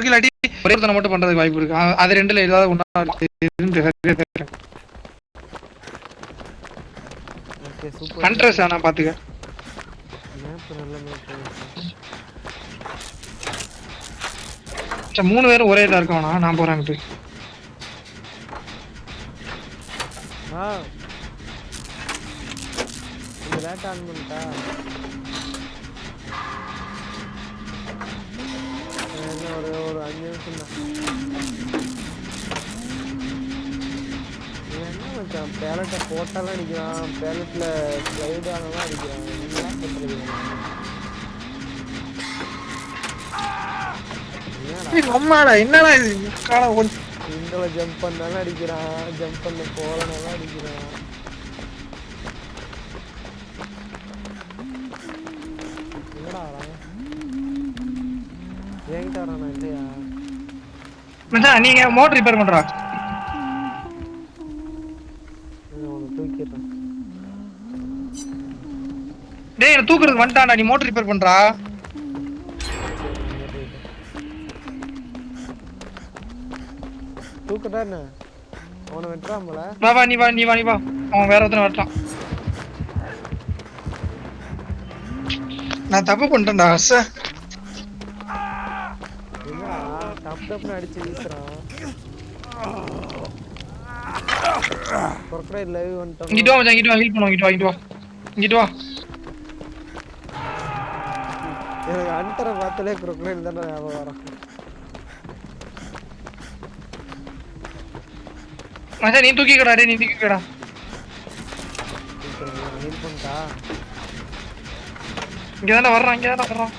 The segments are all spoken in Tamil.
இருக்கு, இல்லாட்டி ஒரே ஒருத்தனை மட்டும் பண்றதுக்கு வாய்ப்பு இருக்கு. அது ரெண்டுல ஏதாவது ஒண்ணா ஹண்ட்ரஸ் ஆனா பாத்துக்க. மேப் நல்ல மேப். 3 பேரும் ஒரே இதா இருக்கவனா? நான் போறேன்ட்டு. இந்த லேட் ஆன் பண்ணிட்டா என்ன ஒரு 5 நிமிஷம் தான். என்ன மச்சான் பேலட்டை போட்டாலும் அடிக்கிறான், பேலட்ல ஸ்லைடு ஆனாலும் அடிக்கிறான். என்ன பண்றது? என்னடா இது? இந்தல ஜம்ப் பண்ணாலும் அடிக்கிறான், ஜம்ப் பண்ண போலனாலும் அடிக்கிறான். என்னடா வரான்? என்கிட்ட வரானா? இல்லையா மச்சான், நீங்க மோட்டர் ரிப்பேர் பண்றா? தூக்கிடுறேன். டேய், என்ன தூக்குறது வந்துட்டான்டா. நீ மோட்டர் ரிப்பேர் பண்றா? தூக்கட்டா என்ன? அவனை வெட்டுறான் போல. வா நீ வா. அவன் வேற ஒருத்தனை வெட்டான். நான் தப்பு பண்ணிட்டேன்டா. என்னடா டப்னு அடிச்சு வீசுறான். crocodile லைவ் வந்துட்டோம். இங்கிட்டு வா மச்சான், இங்கிட்டு வா. ஹீல் பண்ணுவோம். இங்கிட்டு வா. எனக்கு அண்டரை பார்த்தாலே crocodile தானே ஞாபகம் வரும். மச்சான், நீ தூக்கிக்கடா. டேய், நீ தூக்கிக்கடா. ஹீல் பண்ணிட்டா? இங்க தானே வர்றான்.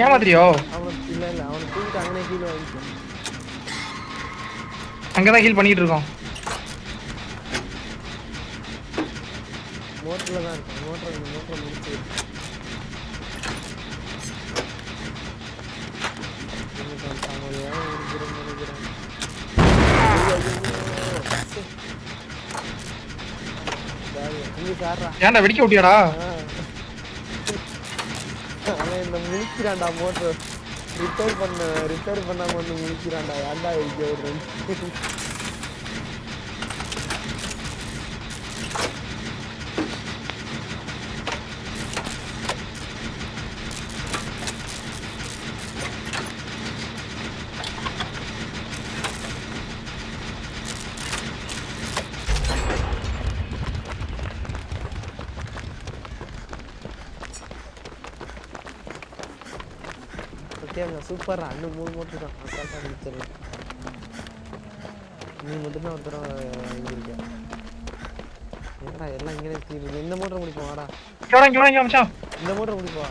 ஏமாத்திரியோ? இல்ல அவனை தூக்கிட்டு அங்கனே கீழே வாங்கிட்டேன். அங்கதான் ஹீல் பண்ணிட்டு இருக்கோம். மோட்டர்ல தான் இருக்கு. மோட்டர் முடிச்சு ஏன்டா வெடிக்க விட்டியாடா? அவன் இந்த முடிக்கிறான்டா. மோட்டர் ரிப்பேர் பண்ணாம வந்து முடிக்கிறான்டா. ஏன்டா வெடிக்க விடுறேன்? சூப்பர். அண்ணன் 3 மோட்டர் தான் அசால்ட்டா முடிச்சிடலாம். நீ மட்டும்தான் ஒருத்தரம் வாங்கியிருக்க. ஏடா எல்லாம் இங்கே தீருது. இந்த மோட்டர் முடிப்போம். வாடா இந்த மோட்டர் முடிப்பா.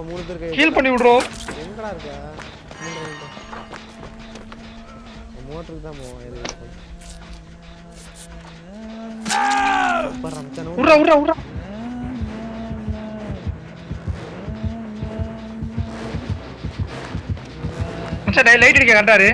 3 பேர் ஹீல் பண்ணி விடுறோம். எங்கடா இருக்க? மோட்டருக்கு தான் போவோம். உட்றா. லைட் அடிக்க கரெக்டாரு.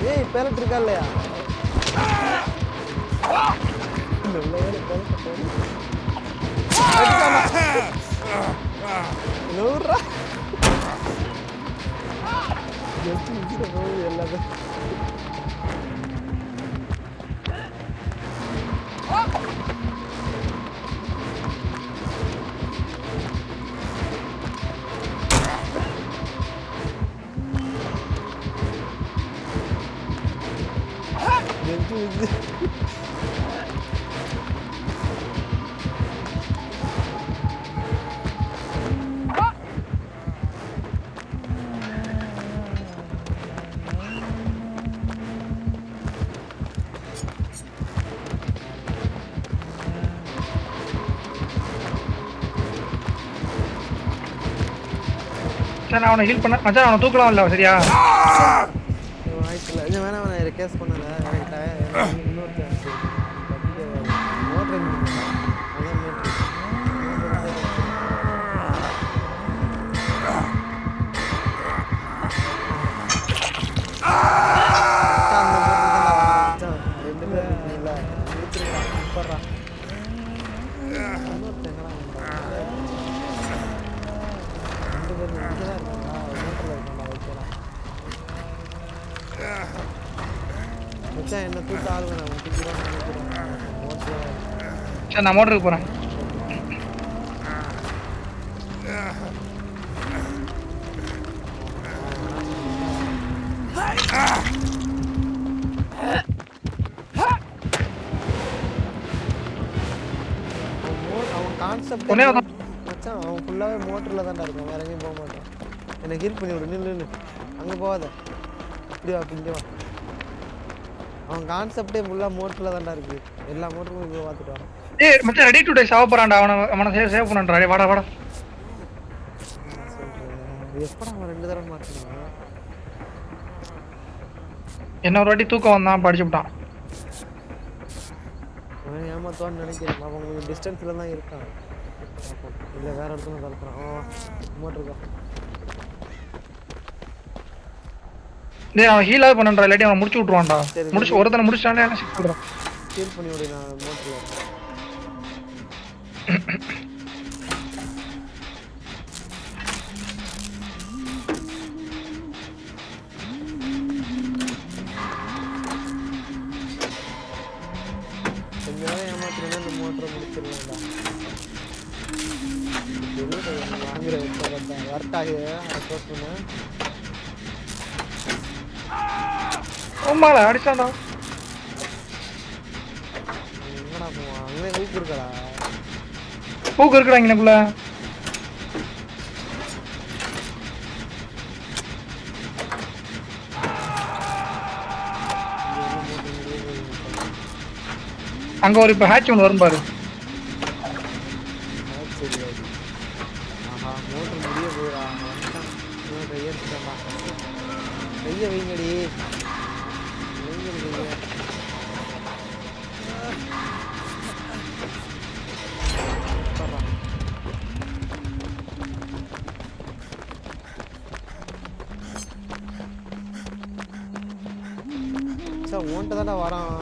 ஏய் பேலட் இருக்கா இல்லையா? எல்லாமே நான் அவனை ஹீல் பண்ண மச்சான் அவனை தூக்கலாம் இல்ல சரியா வாய்ப்பு இல்லை இது வேணாம் நான் கேஸ் பண்ணல எனக்கு இன்னொரு சான்ஸ் மோட்டர் என்ன தூக்க ஆள் வேணாம் சரி நான் மோட்டருக்கு போறேன் அவன் கான்செப்ட் மச்சான் அவன் ஃபுல்லாவே மோட்டர்ல தான்டா இருக்கும் வேற எங்கேயும் போக மாட்டான் என்ன ஹீல் பண்ணி விடு நில்லு அங்க போகாத இப்படி வா இங்க வா அவன் கான்செப்டே ஃபுல்லா மோட்டர்ல தான்டா இருக்கு எல்லா மோட்டரும் இங்க பார்த்துட்டு வா ஏய் மச்சான் ரெடி டு டை சாவ போறான்டா அவனை சேவ் பண்ணன்றா டேய் வாடா எப்படா அவன் 2 தடவை மாட்டறான் என்ன ஒரு வாட்டி தூக்கம் வந்தான் படிச்சு விட்டான் அவன் ஏமாத்துவான்னு நினைக்கிறேன் அவன் கொஞ்சம் டிஸ்டன்ஸ்ல தான் இருக்கான் இல்ல வேற இடத்துல கலக்குறான் மோட்டருக்கா டேய் அவன் ஹீல் பண்ணன்றா இல்லாட்டி அவன் முடிச்சு விட்டுருவான்டா முடிச்சு ஒருத்தனை முடிச்சானே என்ன சிக் பண்றான் ஹீல் பண்ணி விடு நான் மோட்டர்ல ஏமாத்துறேன்னா இந்த மோட்டரை முடிச்சிடலாம்டா வாங்குற வரட்டாக போஸ்ட் பண்ண ஓமாடா அடிச்சான்டா எங்கடா போவான் அங்கே ஊக்கு இருக்கடா பூக்கு இருக்குடா இங்கனக்குள்ள அங்க ஒரு இப்ப ஹேட்ச் ஒன்று வரும் பாரு ஆஹா மோட்டர் முடிய போயிடா கையை வைங்கடி சார் ஓன்ட்டு தானே வரான்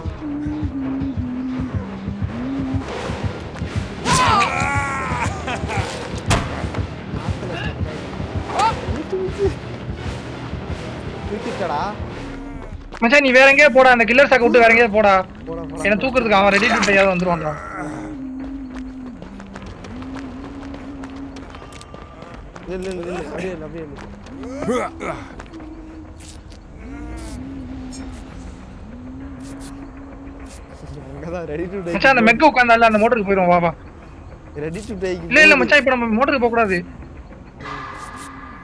மச்சான் நீ வேற எங்கேயே போடா அந்த கில்லர் சாக்க விட்டு வேற எங்கேயே போடா என்ன தூக்குறதுக்கு அவன் ரெடி டு டையாவது வந்துருவான்டா மச்சான் அந்த மெக்க உட்கார்ந்தால அந்த மோட்டருக்கு போயிரும் வா ரெடி டு டை இல்ல மச்சான் இப்போ நம்ம மோட்டருக்கு போக கூடாது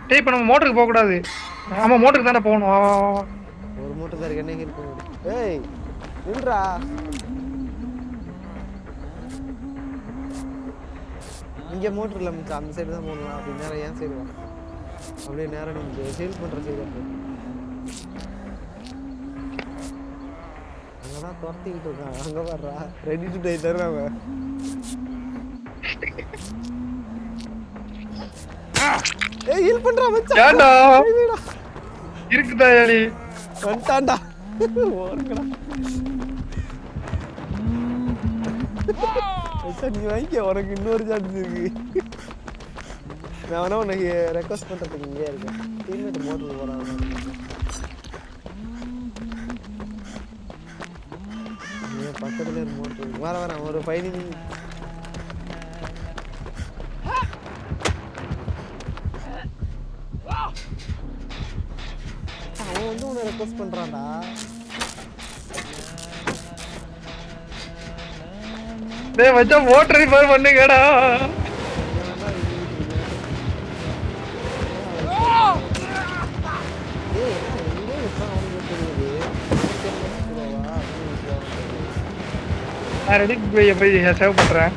டேய் இப்போ நம்ம மோட்டருக்கு போக கூடாது ஆமா மோட்டருக்கு தான போகணும் வா ஒரு மோட்டர் தான் என்ன ஹீல் பண்ணு ஏய் நில்றா இங்க மோட்டர் இல்ல மச்சான் அந்த சைடு தான் போகணும் அப்படி நேரா ஏன் சைடு வா அப்படியே நேரா நீங்க ஹீல் பண்ற சைடு போ அங்கதான் துரத்திக்கிட்டு இருக்கான் அங்க வர்றா ரெடி டு டை தர்றாங்க ஏய் ஹீல் பண்றா மச்சான் ஏண்டா இருக்குதா ஏலி வந்துட்டான்டா ஓடுங்கடா மச்சான் நீ வாங்கிக்க உனக்கு இன்னொரு சான்ஸ் இருக்கு நான் வேணா உனக்கு ரெக்வஸ்ட் பண்றதுக்கு இங்கே இருக்கேன் டீம்மேட் மோட்டருக்கு போறாங்க பக்கத்துல இருக்கு மோட்டர் வர ஒரு பயணி அவன் வந்து உன்னை ரெக்வஸ்ட் பண்றான்டா டேய் மச்சான் மோட்டர் ரிப்பேர் பண்ணுங்கடா நான் ரெடி போய் சேவ் பண்றேன்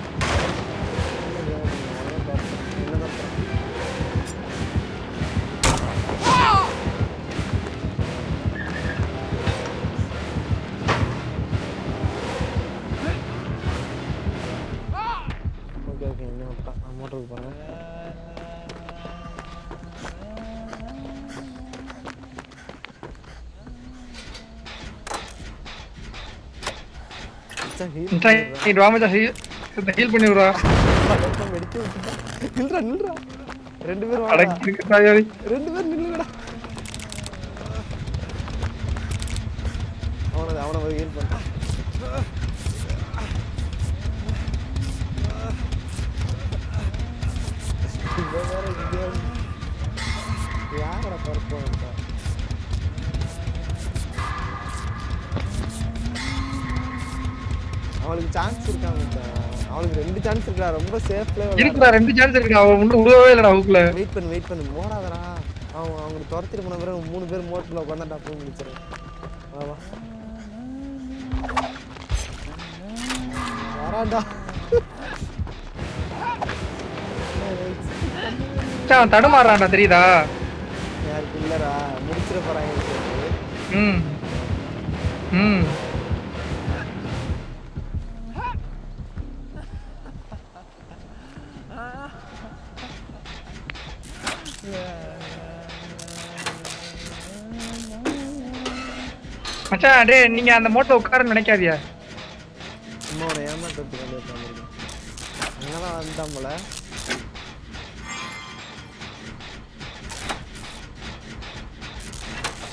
மச்சான் ஹீல் மச்சான் நீ வா மச்சான் ஹீல் பண்ணி விடுறா. வெடிச்சு விட்டுட்டா. நில்றா ரெண்டு பேரும் வாடா. அடக்கி இருக்குடா. ரெண்டு பேரும் நில்லுங்கடா. அவனை ஹீல் பண்ண. யாரா பருப்போம் அவளுக்கு சான்ஸ் இருக்கா மச்சான். அவளுக்கு 2 சான்ஸ் இருக்கா. ரொம்ப சேஃப்ல இருக்குடா 2 சான்ஸ் இருக்குடா. அவ ஒண்ணு விடவே இல்லடா ஹூக்ல. வெயிட் பண்ணு ஓடாதடா. அவங்க துரத்திட்டு போன பிறகு 3 பேர் மோட்டர்ல உட்கார்ந்தா போய் முடிச்சிரு. வா வராடா. மச்சான் தடுமாறான்டா தெரியுதா? யாருக்கு இல்லடா முடிச்சிர போறாங்க. மச்சான் டேய் நீங்க அந்த மோட்டர் உட்காரன்னு நினைக்காதியா? சும்மா ஒரு ஏமாத்தத்துக்கு வந்து உட்காந்துருக்கேன். அங்கதான் வந்துட்டான் போல.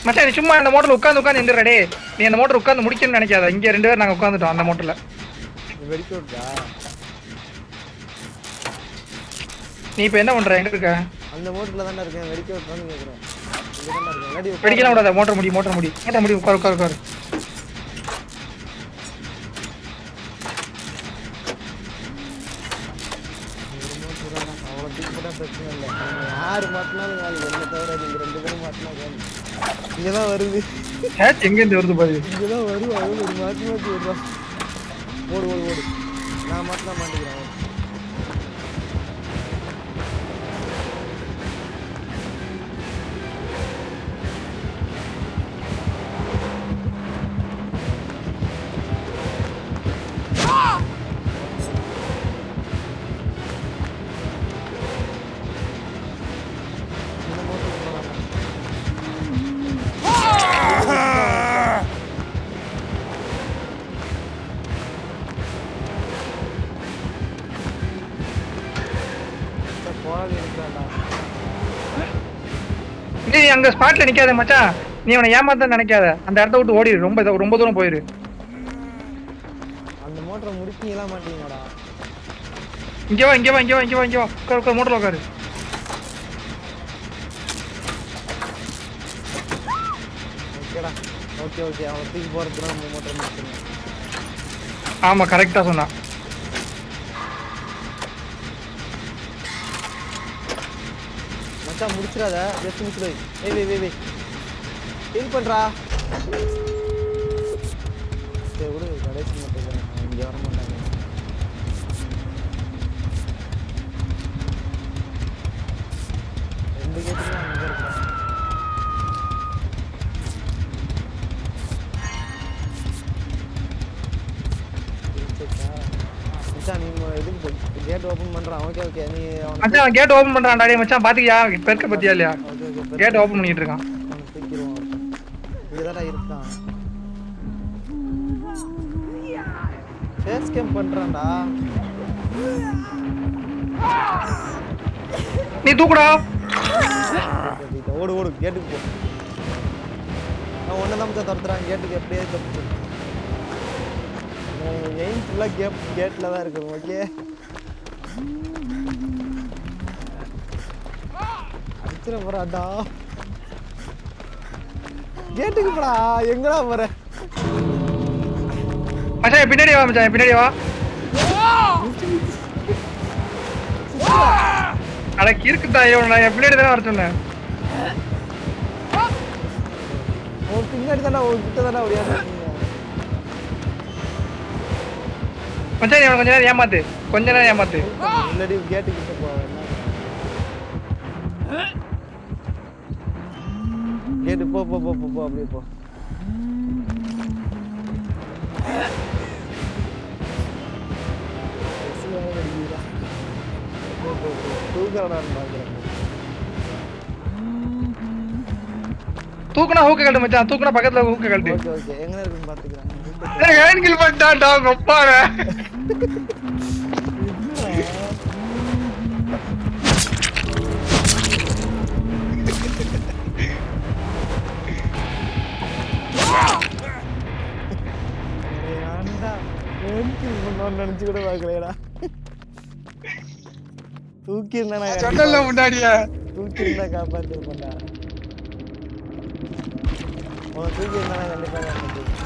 மச்சான் நீ சும்மா அந்த மோட்டர்ல உட்காந்து எந்திரடா டேய். நீ அந்த மோட்டர் உட்காந்து முடிக்கணும்னு நினைக்காத. இங்க 2 பேர் நாங்க உட்காந்துட்டோம் அந்த மோட்டர்ல. வெடிக்க விட்டா. நீ இப்ப என்ன பண்ற? எங்க இருக்க? அந்த மோட்டர்ல தான்டா இருக்கேன். வெடிக்க விட்டான்னு கேக்குறேன். இங்க தான்டா இருக்கேன். வெடிக்கலாம் விடாத. மோட்டர் முடி உட்காரு. பிரச்சனை இல்லை. யாரு மாட்டினாலும் வேலை என்ன தவிர நீங்க 2 பேரும் மாட்டினா வேலை. இங்கதான் வருது. எங்க இருந்து வருது பாரு. இங்கதான் வரும். அது ஒரு மாற்றி விடுறான். ஓடு. நான் மாட்டினா மாட்டிக்கிறேன். நீ அங்க ஸ்பாட்ல நிக்காத மச்சான். நீ அவனை ஏமாத்த நினைக்காத. அந்த இடத்த விட்டு ஓடிடு. ரொம்ப தூரம் போயிரு. அந்த மோட்டரை முடிக்கீங்களா மாட்டீங்கடா? இங்க வா. உட்காரு மோட்டர்ல உட்காரு. ஓகேடா. ஓகே அவன் தூக்கி போறதுனா நம்ம மோட்டர் முடிச்சிடணும். ஆமா கரெக்டா சொன்னா. மச்சான் முடிச்சிடாத. ஜஸ்ட் முடிச்சிடு. வே ஹீல் பண்றா. சரி விடு. கடைசி மட்டும் இங்க வர மாட்டாங்க. ரெண்டு கேட்டுலாம் அங்க இருக்கா. மச்சான் நீ இதுக்கு கேட் ஓபன் பண்றான். ஓகே நீ மச்சான் கேட் ஓபன் பண்றான்டா. டேய் மச்சான் பாத்தியா? பெருக்க பத்தியா இல்லையா? கேட் ஓபன் பண்ணிட்டு இருக்கான். தூக்கிடுவான். இதுதான்டா இருக்கான். ஃபேஸ் கேம் பண்றான்டா. நீ தூக்குடா. ஓடு கேட்டுக்கு போ. நான் ஒன்னதான் மச்சான் துரத்துறான். கேட்டுக்கு எப்படியே தப்பு. எய்ம் ஃபுல்லா கேட்ல தான் இருக்கு. ஓகே அடிச்சிட போறாடா. கேட்டுக்கு போடா. எங்கடா போற? மச்சான் பின்னாடி வா. அட கிறுக்குடா. நான் பின்னாடி தான வர சொன்னேன். பின்னாடி தானே கிட்ட தானே ஓடியாரு. மச்சான் நீ கொஞ்ச நேரம் ஏமாத்து. முன்னாடி கேட்டு கிட்ட போவேன். கேட்டு போ அப்படியே போ. தூக்குனா ஹூக்க கழட்டு மச்சான். தூக்குனா பக்கத்துல ஹூக்க கழட்டு. ஓகே எங்க இருக்குன்னு பாத்துக்கிறேன். ஹேண்ட் கில் பண்ணிட்டான்டா கொப்பார. நினைச்சு கூட பாக்கலையடா. தூக்கி இருந்தா சொன்னல முன்னாடியே. தூக்கி இருந்தா காப்பாத்திருப்பேன்டா. உன தூக்கி இருந்தா கண்டிப்பா காப்பாத்திருப்பேன்.